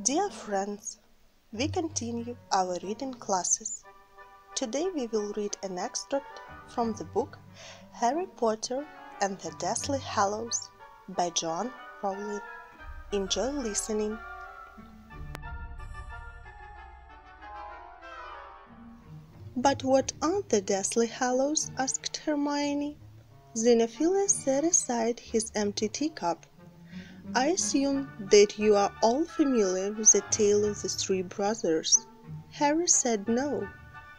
Dear friends, we continue our reading classes. Today we will read an extract from the book Harry Potter and the Deathly Hallows by Joanne Rowling. Enjoy listening. But what are the Deathly Hallows? Asked Hermione. Xenophilius set aside his empty teacup. I assume that you are all familiar with the tale of the three brothers. Harry said no,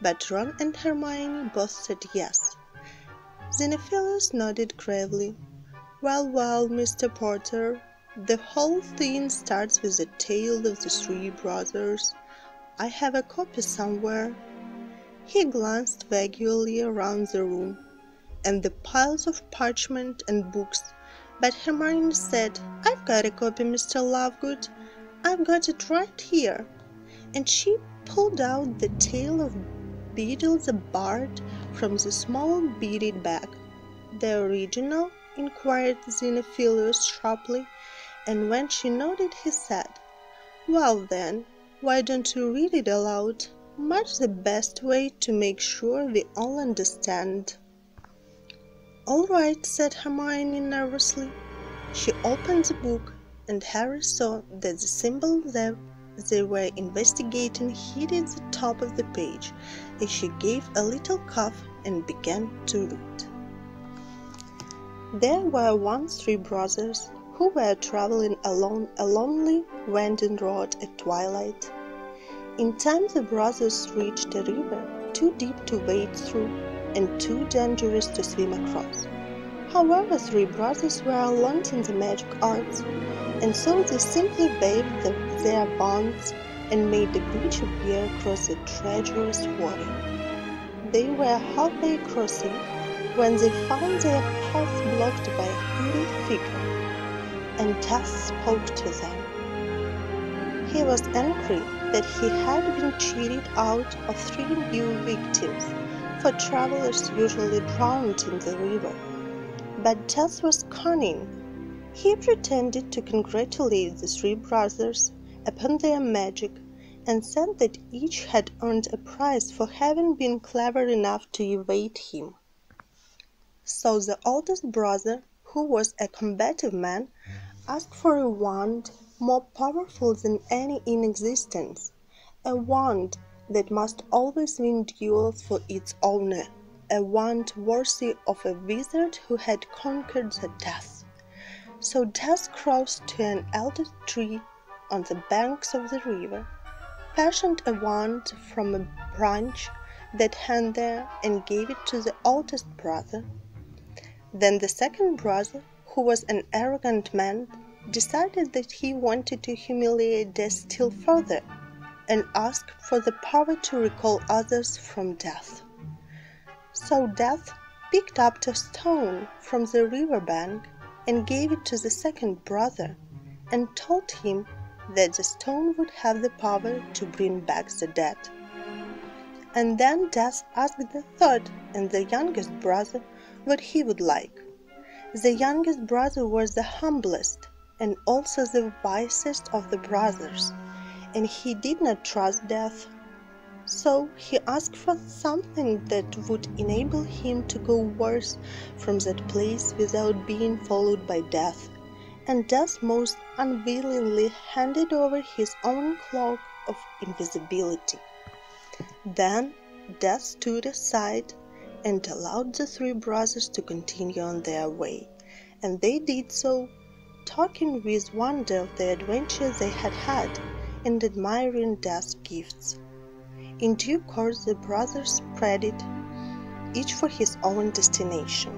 but Ron and Hermione both said yes. Xenophilius nodded gravely. Well, Mr. Potter, the whole thing starts with the tale of the three brothers. I have a copy somewhere. He glanced vaguely around the room, and the piles of parchment and books, but Hermione said, I've got a copy, Mr. Lovegood. I've got it right here. And she pulled out the tale of Beedle the Bard from the small beaded bag. The original? Inquired Xenophilius sharply, and when she nodded he said, Well then, why don't you read it aloud? Much the best way to make sure we all understand. All right, said Hermione nervously. She opened the book, and Harry saw that the symbol they were investigating hid at the top of the page as she gave a little cough and began to read. There were once three brothers who were traveling along a lonely, winding road at twilight. In time the brothers reached a river too deep to wade through and too dangerous to swim across. However, three brothers were learned in the magic arts, and so they simply waved their wands and made a bridge appear across the treacherous water. They were halfway across it when they found their path blocked by a hooded figure, and Death spoke to them. He was angry that he had been cheated out of 3 new victims, for travelers usually drowned in the river. But Death was cunning. He pretended to congratulate the three brothers upon their magic, and said that each had earned a prize for having been clever enough to evade him. So the oldest brother, who was a combative man, asked for a wand more powerful than any in existence, a wand that must always win duels for its owner, a wand worthy of a wizard who had conquered the Death. So Death crossed to an elder tree on the banks of the river, fashioned a wand from a branch that hung there, and gave it to the oldest brother. Then the second brother, who was an arrogant man, decided that he wanted to humiliate Death still further, and asked for the power to recall others from death. So Death picked up a stone from the river bank and gave it to the second brother, and told him that the stone would have the power to bring back the dead. And then Death asked the third and the youngest brother what he would like. The youngest brother was the humblest and also the wisest of the brothers, and he did not trust Death. So he asked for something that would enable him to go worse from that place without being followed by Death, and Death most unwillingly handed over his own cloak of invisibility. Then Death stood aside and allowed the three brothers to continue on their way, and they did so, talking with wonder of the adventure they had had, and admiring Death's gifts. In due course the brothers spreaded, each for his own destination.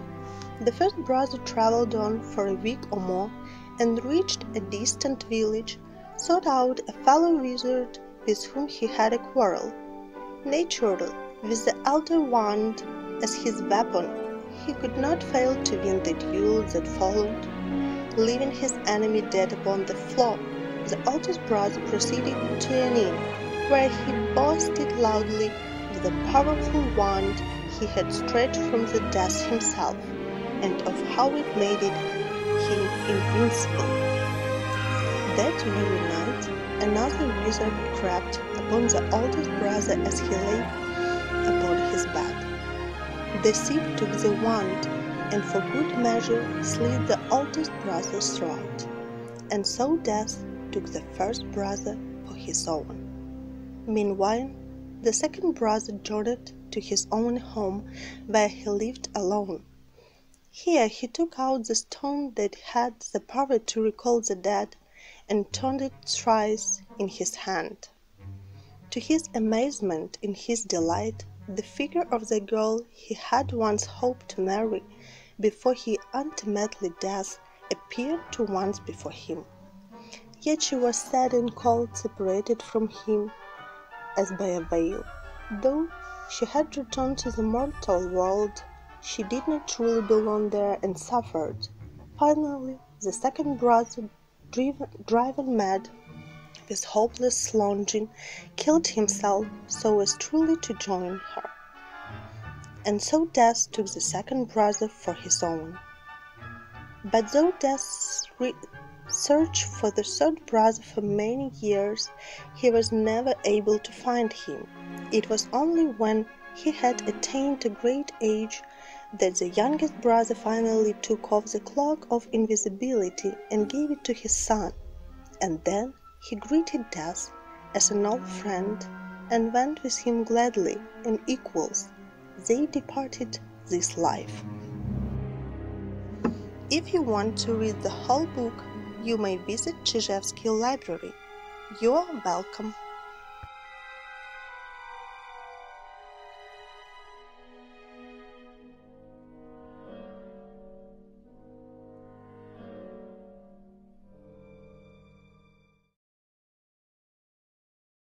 The first brother traveled on for a week or more, and reached a distant village, sought out a fellow wizard with whom he had a quarrel. Naturally, with the elder wand as his weapon, he could not fail to win the duel that followed. Leaving his enemy dead upon the floor, the oldest brother proceeded to an inn, where he boasted loudly of the powerful wand he had stretched from the Death himself, and of how it made him invincible. That very night another wizard crept upon the oldest brother as he lay upon his bed. The thief took the wand, and for good measure slit the oldest brother's throat, and so Death took the first brother for his own. Meanwhile, the second brother journeyed to his own home, where he lived alone. Here he took out the stone that had the power to recall the dead, and turned it thrice in his hand. To his amazement and his delight, the figure of the girl he had once hoped to marry before he ultimately died appeared to once before him. Yet she was sad and cold, separated from him as by a veil. Though she had returned to the mortal world, she did not truly belong there and suffered. Finally, the second brother, driven mad with hopeless longing, killed himself so as truly to join her. And so Death took the second brother for his own. But though Death searched for the third brother for many years, he was never able to find him. It was only when he had attained a great age that the youngest brother finally took off the cloak of invisibility and gave it to his son, and then he greeted Death as an old friend and went with him gladly, and equals. They departed this life. If you want to read the whole book, you may visit Чижевський library. You are welcome.